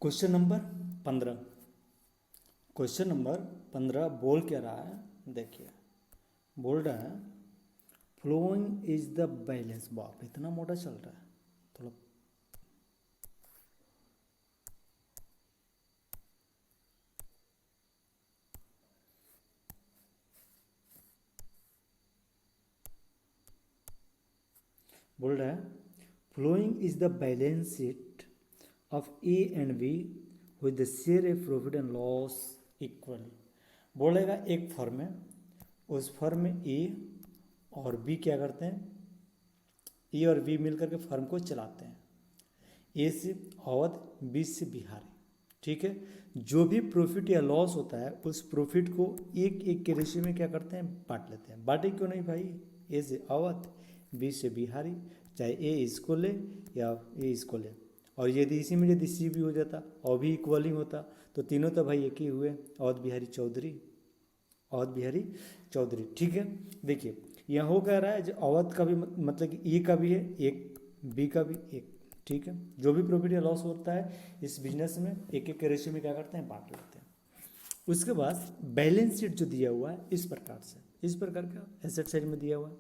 Question number 15। Question number 15 बोल क्या रहा है, देखिए बोल रहा है फ्लोइंग इज द बैलेंस। बाप इतना मोटा चल रहा है थोड़ा। बोल रहा है following is the balance sheet of A and be with the share A profit and loss equally. बोलेगा एक फर्म है, उस फर्म में ए और बी क्या करते हैं, ए और बी मिलकर के फर्म को चलाते हैं। ए से अवध, बी से बिहारी, ठीक है। जो भी प्रॉफिट या लॉस होता है उस प्रॉफिट को एक एक के रेशियो में क्या करते हैं, बांट लेते हैं। बांटे क्यों नहीं भाई, ए से अवध, बी से बिहारी, चाहे ए इसको ले या ए इसको ले। और यदि इसी में यदि सी भी हो जाता और भी इक्वलिंग होता तो तीनों तो भाई एक ही हुए, अवध बिहारी चौधरी, अवध बिहारी चौधरी, ठीक है। देखिए यहाँ हो कह रहा है जो अवध का भी मतलब कि ए का भी है एक, बी का भी एक, ठीक है। जो भी प्रॉफिट या लॉस होता है इस बिजनेस में एक एक के रेशियो में क्या करते हैं, बांट लेते हैं। उसके बाद बैलेंस शीट जो दिया हुआ है इस प्रकार से, इस प्रकार का एसेट साइड में दिया हुआ है।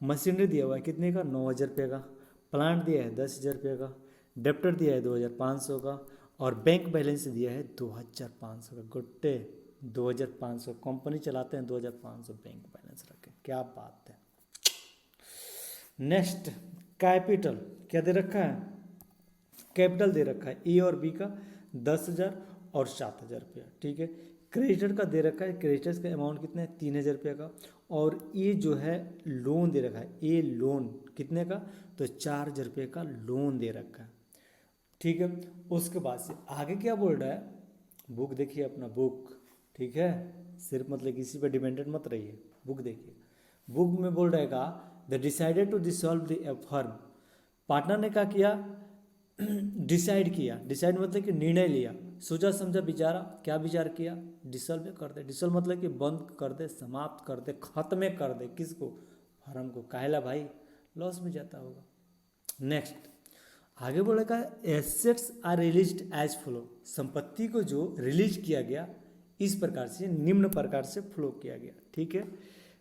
मशीनरी दिया हुआ है कितने का, 9,000 रुपये का। प्लांट दिया है 10,000 रुपये का। डेप्टर दिया है 2,500 का। और बैंक बैलेंस दिया है 2,500 का। गुट्टे 2,500, कंपनी चलाते हैं 2,500 बैंक बैलेंस रखे, क्या बात है। नेक्स्ट कैपिटल क्या दे रखा है, कैपिटल दे रखा है ए और बी का 10,000 और 7,000 रुपया, ठीक है। क्रेडिटर का दे रखा है, क्रेडिटर्स का अमाउंट कितना है, 3,000 रुपये का। और ये जो है लोन दे रखा है, ए लोन कितने का, तो 4,000 रुपये का लोन दे रखा है, ठीक है। उसके बाद से आगे क्या बोल रहा है, बुक देखिए अपना बुक, ठीक है। सिर्फ मतलब किसी पर डिपेंडेंट मत रहिए, बुक देखिए। बुक में बोल रहेगा the decided to dissolve the firm. Partner ने क्या किया, डिसाइड किया, डिसाइड मतलब कि निर्णय लिया, सोचा समझा विचारा, क्या विचार किया, डिसॉल्व कर दे। डिसॉल्व मतलब कि बंद कर दे, समाप्त कर दे, खत्म कर दे, किसको, फर्म को। काहेला भाई, लॉस में जाता होगा। नेक्स्ट आगे बोलेगा assets are released as flow. संपत्ति को जो रिलीज किया गया इस प्रकार से, निम्न प्रकार से फ्लो किया गया, ठीक है।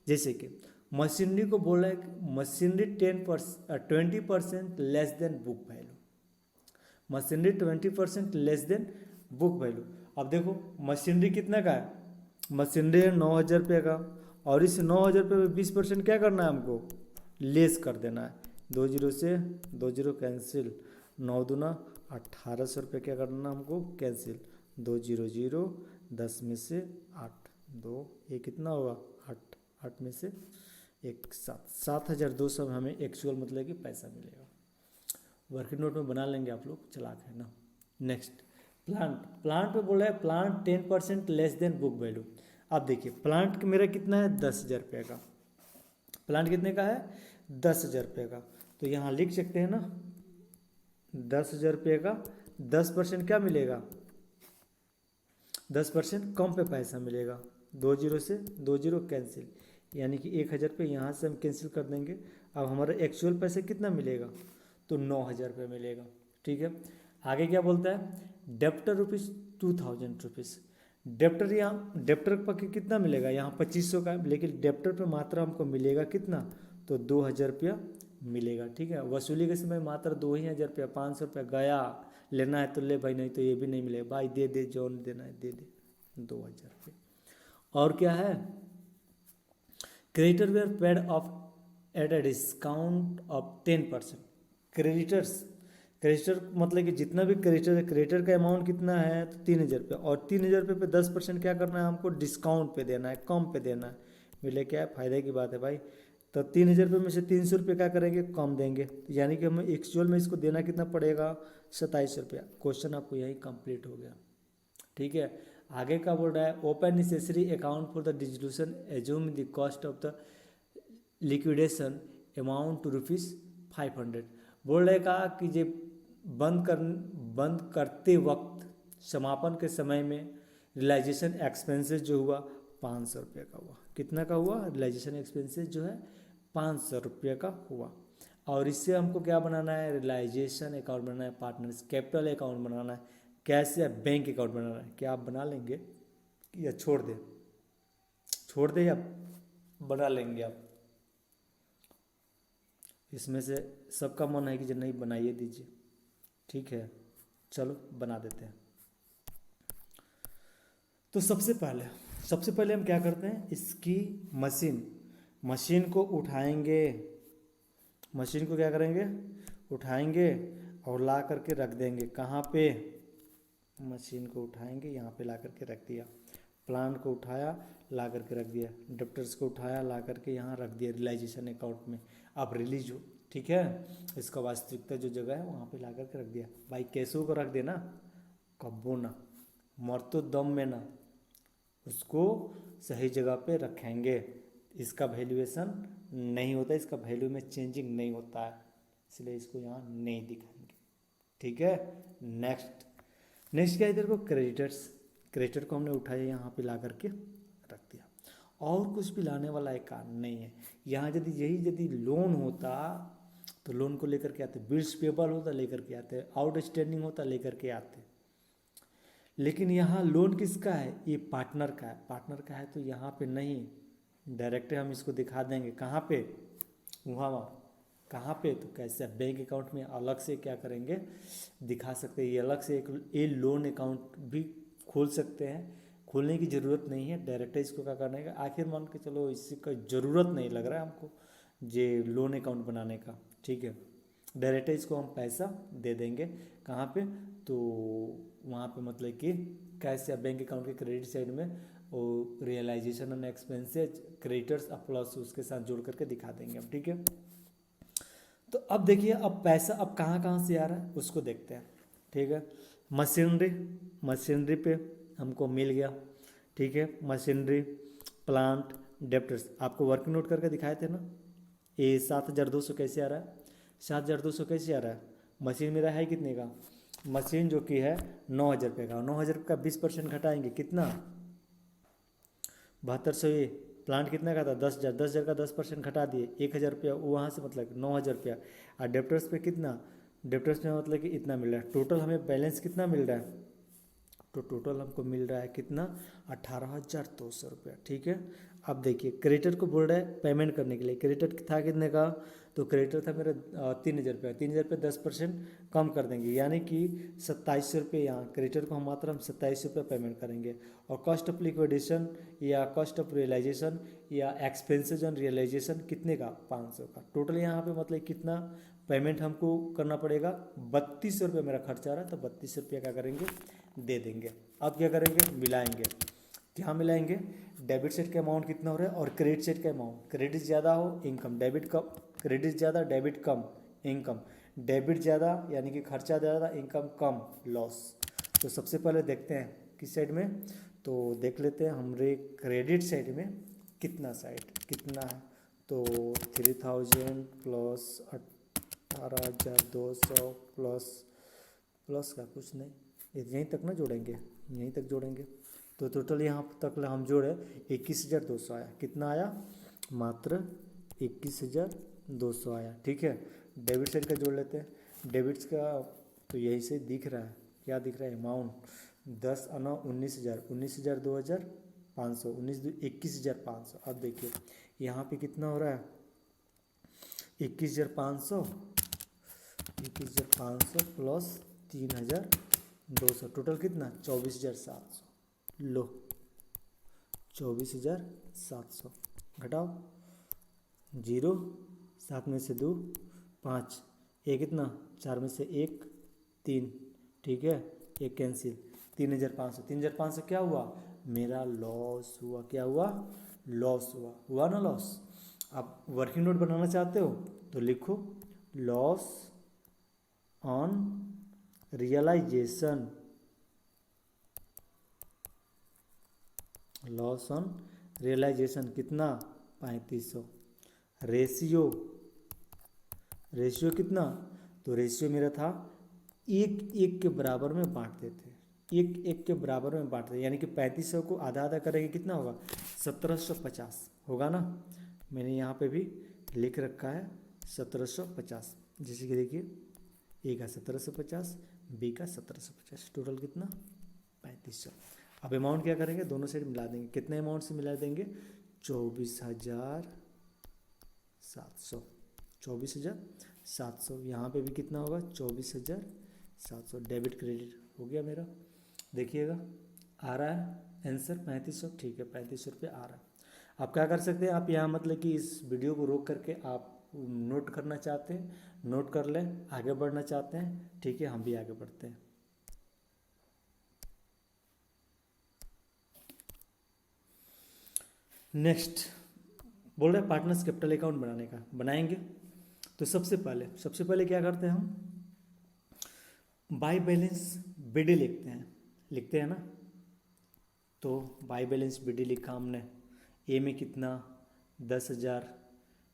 जैसे कि मशीनरी को बोला है machinery 20% less than book value, machinery 20% less than book value. अब देखो मशीनरी कितना का है, मशीनरी है 9,000 रुपये का। और इस 9,000 रुपये में 20% क्या करना है हमको, लेस कर देना है। 20 से 20 कैंसिल, 9 दूना 1,800 रुपये क्या करना हमको, कैंसिल। 200, 10 में से 8, 2 ये कितना होगा 8, 8 में से 1 7, 7,200 में हमें एक्चुअल मतलब कि पैसा मिलेगा। वर्किंग नोट में बना लेंगे आप लोग, चलाक है ना। नेक्स्ट प्लांट, प्लांट पे बोला है plant 10% less than book value. अब देखिए प्लांट मेरा कितना है 10,000 रुपये का, प्लांट कितने का है 10,000 रुपये का। तो यहाँ लिख सकते हैं ना 10,000 रुपये का 10% क्या मिलेगा, 10% कम पे पैसा मिलेगा। 20 से 20 कैंसिल, यानी कि 1,000 रुपये यहाँ से हम कैंसिल कर देंगे। अब हमारा एक्चुअल पैसा कितना मिलेगा, तो 9,000 रुपये मिलेगा, ठीक है। आगे क्या बोलता है, डेप्टर रुपीज़ 2,000 रुपीज़। डेप्टर यहाँ डेप्टर पर कितना मिलेगा, यहाँ 2,500 का है, लेकिन डेप्टर पे मात्र हमको मिलेगा कितना, तो 2,000 रुपया मिलेगा, ठीक है। वसूली के समय मात्र 2,000 रुपया, 500 रुपया गया, लेना है तो ले भाई, नहीं तो ये भी नहीं मिलेगा भाई, दे दे जो देना है दे दे, 2,000 रुपये। और क्या है, creditor were paid off at a discount of 10%। Creditors, creditor मतलब कि जितना भी क्रेडिटर है, क्रेडिटर का अमाउंट कितना है तो 3,000 रुपये। और 3,000 रुपये पे 10% क्या करना है हमको, डिस्काउंट पे देना है, कम पे देना है। मिले क्या है, फायदे की बात है भाई। तो 3,000 रुपये में से 300 रुपये क्या करेंगे, कम देंगे, यानी कि हमें एक्चुअल में इसको देना कितना पड़ेगा, 27 रुपया। क्वेश्चन आपको यही कंप्लीट हो गया, ठीक है। आगे का बोल रहा है open necessary account for the distribution assume the cost of the liquidation amount to ₹500। बोल रहे का कि जे बंद करते वक्त समापन के समय में रियलाइजेशन एक्सपेंसेस जो हुआ 500 रुपये का हुआ। कितना का हुआ, रियलाइजेशन एक्सपेंसेस जो है 500 रुपये का हुआ। और इससे हमको क्या बनाना है, रियलाइजेशन अकाउंट बनाना है, पार्टनर्स कैपिटल अकाउंट बनाना है, कैश या बैंक अकाउंट बनाना है, क्या आप बना लेंगे या छोड़ दें? छोड़ दें या बना लेंगे आप? इसमें से सबका मन है कि जो नहीं बनाइए दीजिए, ठीक है, चलो बना देते हैं। तो सबसे पहले हम क्या करते हैं, इसकी मशीन को उठाएंगे, मशीन को क्या करेंगे, उठाएंगे और ला करके रख देंगे। कहाँ पे? मशीन को उठाएंगे, यहाँ पे ला करके रख दिया। प्लांट को उठाया, ला करके रख दिया। डेप्टर्स को उठाया, ला करके यहाँ रख दिया रियलाइजेशन अकाउंट में। अब रिलीज हो, ठीक है, इसका वास्तविकता जो जगह है वहाँ पे ला करके रख दिया। भाई कैसों को रख देना, कब्बो ना, मरतो दम में ना, उसको सही जगह पे रखेंगे। इसका वैल्यूएशन नहीं होता, इसका वैल्यू में चेंजिंग नहीं होता है, इसलिए इसको यहाँ नहीं दिखाएंगे, ठीक है। नेक्स्ट क्या है, इधर को क्रेडिटर को हमने उठाया, यहाँ पे ला करके रख दिया। और कुछ भी लाने वाला एक काम नहीं है यहाँ। यदि लोन होता तो लोन को लेकर के आते, बिल्स पेबल होता लेकर के आते, आउटस्टैंडिंग होता लेकर के आते। लेकिन यहाँ लोन किसका है, ये पार्टनर का है, तो यहाँ पे नहीं, डायरेक्ट हम इसको दिखा देंगे। कहाँ पे? वहाँ कहाँ पे? तो कैसे बैंक अकाउंट में अलग से क्या करेंगे, दिखा सकते हैं। ये अलग से एक लोन अकाउंट भी खोल सकते हैं, खोलने की ज़रूरत नहीं है, डायरेक्ट इसको क्या करने का। आखिर मान के चलो इसकी ज़रूरत नहीं लग रहा है हमको ये लोन अकाउंट बनाने का, ठीक है, डायरेक्ट इसको हम पैसा दे देंगे। कहाँ पे? तो वहाँ पे मतलब कि कैश या बैंक अकाउंट के क्रेडिट साइड में और realisation and expenses creditors plus उसके साथ जोड़ करके दिखा देंगे हम, ठीक है। तो अब देखिए, अब पैसा अब कहाँ से आ रहा है उसको देखते हैं, ठीक है। मशीनरी पे हमको मिल गया, ठीक है। मशीनरी, प्लांट, डेप्टर्स आपको वर्किंग नोट करके दिखाए थे ना। ये 7,200 कैसे आ रहा है, 7,200 कैसे आ रहा है? मशीन मेरा है कितने का, मशीन जो कि है 9,000 रुपये का, 9,000 का 20% घटाएंगे कितना, 7200। ये प्लांट कितना का था, 10,000 का 10% घटा दिए, 1,000 रुपया वहाँ से, मतलब 9,000 रुपया। और डेप्टर्स पे कितना, डेप्टर्स पे मतलब कि इतना मिल रहा है। टोटल हमें बैलेंस कितना मिल रहा है, तो टोटल हमको मिल रहा है कितना, 18,200 रुपया, ठीक है। अब देखिए क्रेडिटर को बोल रहा है पेमेंट करने के लिए, क्रेडिटर था कितने का, तो क्रेडिटर था मेरा 3,000 रुपया, 3,000 रुपये 10% कम कर देंगे, यानी कि 2,700 रुपये। यहाँ क्रेडिटर को हम मात्र 2,700 रुपये पेमेंट करेंगे। और कॉस्ट ऑफ लिक्विडेशन या कॉस्ट ऑफ रियलाइजेशन या एक्सपेंसेज ऑन रियलाइजेशन कितने का, 500 का। टोटल यहाँ पे मतलब कितना पेमेंट हमको करना पड़ेगा, 3,200 रुपये मेरा खर्चा आ रहा है, तो 3,200 रुपये क्या करेंगे, दे देंगे। अब क्या करेंगे, मिलाएंगे। क्या मिलाएंगे, डेबिट साइड का अमाउंट कितना हो रहा है और क्रेडिट साइड का अमाउंट। क्रेडिट ज़्यादा हो इनकम, डेबिट कम, क्रेडिट ज़्यादा डेबिट कम इनकम, डेबिट ज़्यादा यानी कि खर्चा ज़्यादा इनकम कम, लॉस। तो सबसे पहले देखते हैं किस साइड में, तो देख लेते हैं हमारे क्रेडिट साइड में कितना है। तो 3,000 प्लस 18,200 प्लस का कुछ नहीं, यहीं तक ना जोड़ेंगे, यहीं तक जोड़ेंगे। तो टोटल यहाँ तक हम जोड़े 21,200 आया। कितना आया, मात्र 21,200 आया, ठीक है। डेबिट साइड का जोड़ लेते हैं, डेबिट्स का तो यही से दिख रहा है, क्या दिख रहा है, अमाउंट 10 अना 19,000, 19,000 2,500, 21,500। अब देखिए यहाँ पे कितना हो रहा है, 21,500 प्लस 3,200, टोटल कितना, 24,700। लो 24,700 घटाओ, 0, 7 में से 2 5, ये कितना, 4 में से 1 3, ठीक है, एक कैंसिल, 3,500। 3,500 क्या हुआ, मेरा लॉस हुआ। क्या हुआ, लॉस हुआ ना, लॉस। आप वर्किंग नोट बनाना चाहते हो तो लिखो loss on realisation, loss on realisation कितना, 3,500। रेशियो कितना, तो रेशियो मेरा था 1:1 के बराबर में बांटते थे, 1:1 के बराबर में बांटते, यानी कि 3,500 को आधा आधा करेंगे कितना होगा, 1,750 होगा ना। मैंने यहाँ पे भी लिख रखा है 1,750, जैसे कि देखिए, एक है 1,750, बी का 1750। टोटल कितना? 3500। अब अमाउंट क्या करेंगे, दोनों साइड मिला देंगे। कितने अमाउंट से मिला देंगे? 24,700। 24,700। यहाँ पे भी कितना होगा? 24,700। डेबिट क्रेडिट हो गया मेरा। देखिएगा आ रहा है आंसर 3500। ठीक है, 3500 रुपये आ रहा है। आप क्या कर सकते हैं, आप यहाँ मतलब कि इस वीडियो को रोक करके आप नोट करना चाहते हैं नोट कर लें, आगे बढ़ना चाहते हैं, ठीक है, हम भी आगे बढ़ते हैं। नेक्स्ट बोल रहे हैं पार्टनर्स कैपिटल अकाउंट बनाने का। बनाएंगे तो सबसे पहले क्या करते हैं हम? बाय बैलेंस बीडी लिखते हैं ना। तो बाय बैलेंस बीडी लिखा हमने। ए में कितना? 10,000।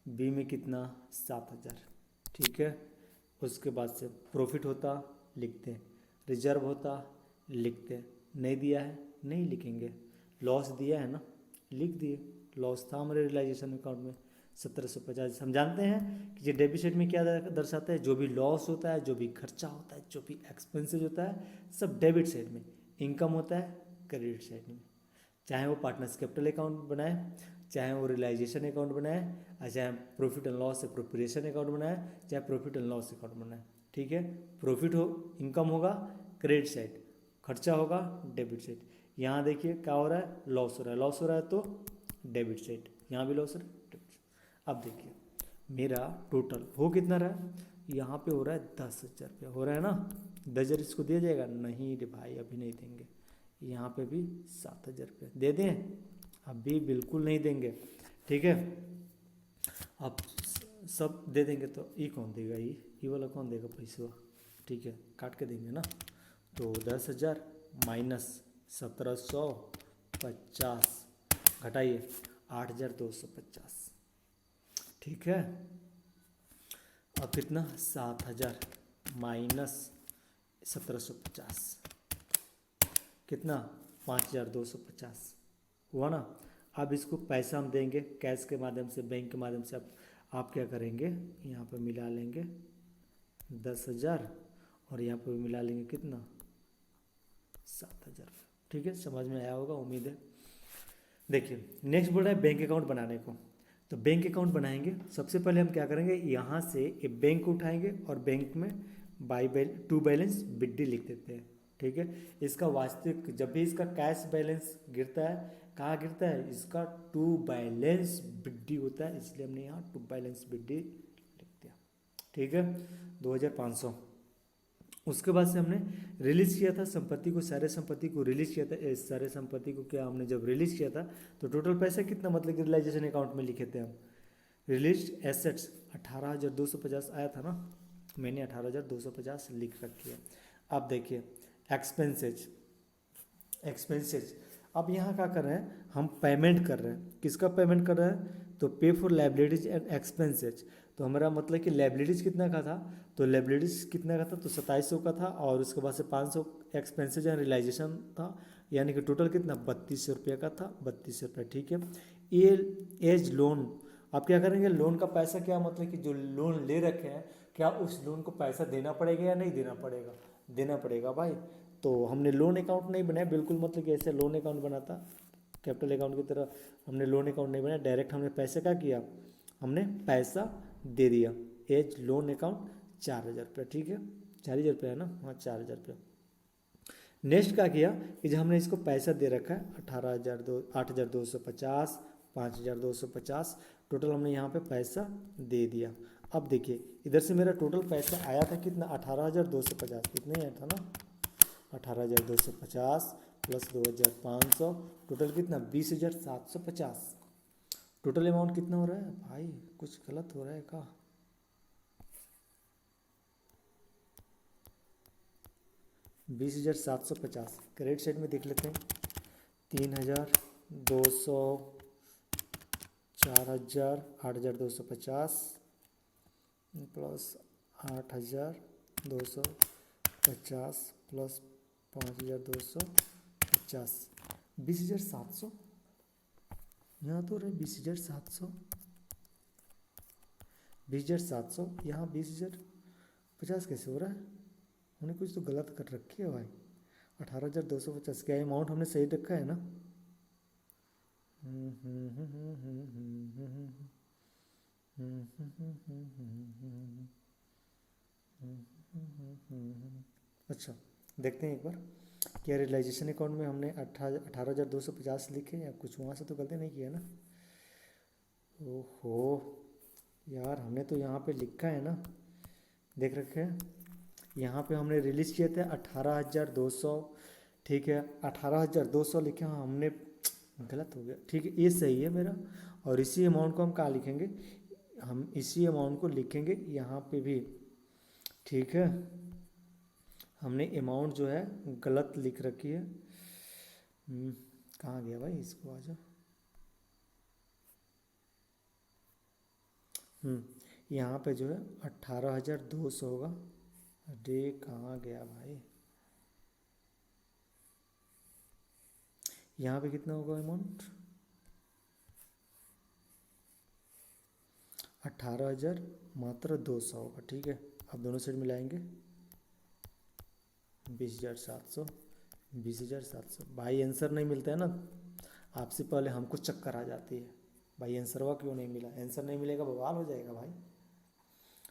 बी में कितना? 7,000। ठीक है। उसके बाद से प्रॉफिट होता लिखते हैं, रिजर्व होता लिखते हैं, नहीं दिया है नहीं लिखेंगे, लॉस दिया है ना लिख दिए। लॉस था हमारे रियलाइजेशन अकाउंट में 1750। हम जानते हैं कि ये डेबिट साइड में क्या दर्शाता है? जो भी लॉस होता है, जो भी खर्चा होता है, जो भी एक्सपेंसेज होता है, सब डेबिट साइड में। इनकम होता है क्रेडिट साइड में। चाहे वो पार्टनर्स कैपिटल अकाउंट बनाए, चाहे वो रियलाइजेशन अकाउंट बनाए, और चाहे profit and loss preparation account बनाए, चाहे प्रॉफिट एंड लॉस अकाउंट बनाए। ठीक है। प्रॉफिट हो इनकम होगा क्रेडिट साइड, खर्चा होगा डेबिट साइड। यहाँ देखिए क्या हो रहा है? लॉस हो रहा है तो डेबिट साइड। यहाँ भी लॉस हो रहा है डेबिट साइड। अब देखिए मेरा टोटल हो कितना रहा है? यहाँ पे हो रहा है 10,000 रुपया हो रहा है ना। 10,000 इसको दिया जाएगा? नहीं रे भाई, अभी नहीं देंगे। यहाँ पे भी 7,000 रुपये दे दें? अभी बिल्कुल नहीं देंगे। ठीक है। अब सब दे देंगे तो ये कौन देगा? ये वाला कौन देगा पैसा? ठीक है, काट के देंगे ना। तो 10,000 माइनस 1,750 घटाइए 8,250। ठीक है। अब कितना? 7,000 माइनस 1,750 कितना? 5,250 हुआ ना। अब इसको पैसा हम देंगे कैश के माध्यम से, बैंक के माध्यम से। अब आप क्या करेंगे? यहाँ पे मिला लेंगे 10,000 और यहाँ पे भी मिला लेंगे कितना? 7,000। ठीक है, समझ में आया होगा उम्मीद है। देखिए नेक्स्ट बोल रहा है बैंक अकाउंट बनाने को। तो बैंक अकाउंट बनाएंगे, सबसे पहले हम क्या करेंगे? यहाँ से एक बैंक को उठाएंगे और बैंक में टू बैलेंस बिड्डी लिख देते हैं। ठीक है। इसका वास्तविक जब भी इसका कैश बैलेंस गिरता है, कहाँ गिरता है? इसका टू बैलेंस बिड्डी होता है, इसलिए हमने यहाँ टू बैलेंस बिड्डी लिख दिया। ठीक है, 2,500। उसके बाद से हमने रिलीज़ किया था संपत्ति को, सारे संपत्ति को रिलीज़ किया था। सारे संपत्ति को क्या हमने जब रिलीज़ किया था तो टोटल पैसा कितना मतलब कि रियलाइजेशन अकाउंट में लिखे थे हम? रिलीज एसेट्स 18,250 आया था ना, मैंने 18,250 लिख रखी है। अब देखिए एक्सपेंसेज अब यहाँ क्या कर रहे हैं? हम पेमेंट कर रहे हैं। किसका पेमेंट कर रहे हैं? तो पे फॉर लाइबिलिटीज एंड एक्सपेंसेज। तो हमारा मतलब कि लाइबिलिटीज कितना का था? तो लाइबिलिटीज कितना का था? तो 2700 का था। और उसके बाद से 500 एक्सपेंसेज एंड रियलाइजेशन था, यानी कि टोटल कितना? 3,200 रुपये का था। 3,200 रुपये। ठीक है। एज लोन, आप क्या करेंगे? लोन का पैसा क्या मतलब कि जो लोन ले रखे हैं, क्या उस लोन को पैसा देना पड़ेगा या नहीं देना पड़ेगा? देना पड़ेगा भाई। तो हमने लोन अकाउंट नहीं बनाया बिल्कुल, मतलब कि ऐसे लोन अकाउंट बनाता कैपिटल अकाउंट की तरह हमने लोन अकाउंट नहीं बनाया। डायरेक्ट हमने पैसे क्या किया? हमने पैसा दे दिया। एज लोन अकाउंट 4,000 रुपये। ठीक है, 4,000 रुपये है ना? हाँ, 4,000 रुपये। नेक्स्ट क्या किया कि जब हमने इसको पैसा दे रखा है 8,250, 5,250, टोटल हमने यहाँ पे पैसा दे दिया। अब देखिए इधर से मेरा टोटल पैसा आया था कितना? 18,250। कितना ही आया था ना? 18,250 प्लस 2,500, टोटल कितना? 20,750। टोटल अमाउंट कितना हो रहा है भाई? कुछ गलत हो रहा है क्या? 20,750 क्रेडिट साइड में देख लेते हैं। 3,200, 4,000, 8,250 प्लस 8,250 प्लस 5,250, 20,700। यहाँ तो रहे 20,700, 20,700, यहाँ 20,050 कैसे हो रहा है? हमने कुछ तो गलत कर रखी है भाई। 18,250 क्या अमाउंट हमने सही रखा है ना? अच्छा, देखते हैं एक बार, क्या रियलाइजेशन अकाउंट में हमने 18,250 लिखे या कुछ वहाँ से तो गलती नहीं किया ना? ओहो यार, हमने तो यहाँ पे लिखा है ना, देख रखे हैं, यहाँ पे हमने रिलीज़ किए थे 18,200, ठीक है 18,200 लिखे, हाँ हमने गलत हो गया, ठीक है ये सही है मेरा। और इसी अमाउंट को हम कहाँ लिखेंगे, हम इसी अमाउंट को लिखेंगे यहाँ पे भी, ठीक है। हमने अमाउंट जो है गलत लिख रखी है। कहाँ गया भाई, इसको आ जाओ। यहाँ पे जो है 18,200 होगा। अरे कहाँ गया भाई, यहाँ पे कितना होगा अमाउंट, 18,000 मात्र 200 होगा, ठीक है। अब दोनों साइड मिलाएंगे, 20,700, 20,700। भाई आंसर नहीं मिलता है ना, आपसे पहले हमको चक्कर आ जाती है भाई, आंसर हुआ क्यों नहीं मिला, आंसर नहीं मिलेगा बवाल हो जाएगा भाई,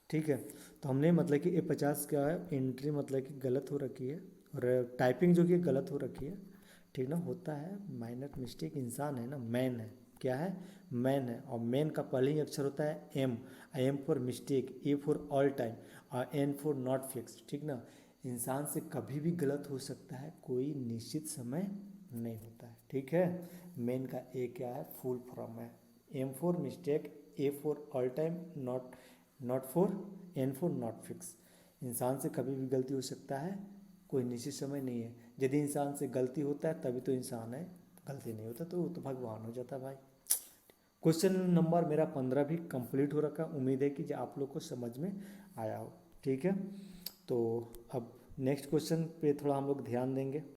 ठीक है। तो हमने मतलब कि ये 50 क्या है, एंट्री मतलब कि गलत हो रखी है, और टाइपिंग जो कि गलत हो रखी है, ठीक ना, होता है माइनर मिस्टेक, इंसान है ना, मैन है, क्या है, मैन है, और मैन का पहले ही अक्षर होता है M, I M for mistake, A for all time, और एन फॉर नॉट फिक्स, ठीक ना। इंसान से कभी भी गलत हो सकता है, कोई निश्चित समय नहीं होता है, ठीक है। मैन का ए क्या है, फुल फॉर्म है, M for mistake, A for all time, not for, N for not fix. इंसान से कभी भी गलती हो सकता है, कोई निश्चित समय नहीं है। यदि इंसान से गलती होता है तभी तो इंसान है, गलती नहीं होता तो वो तो भगवान हो जाता भाई। क्वेश्चन नंबर मेरा 15 भी कंप्लीट हो रखा, उम्मीद है कि जो आप लोग को समझ में आया हो, ठीक है। तो अब नेक्स्ट क्वेश्चन पे थोड़ा हम लोग ध्यान देंगे।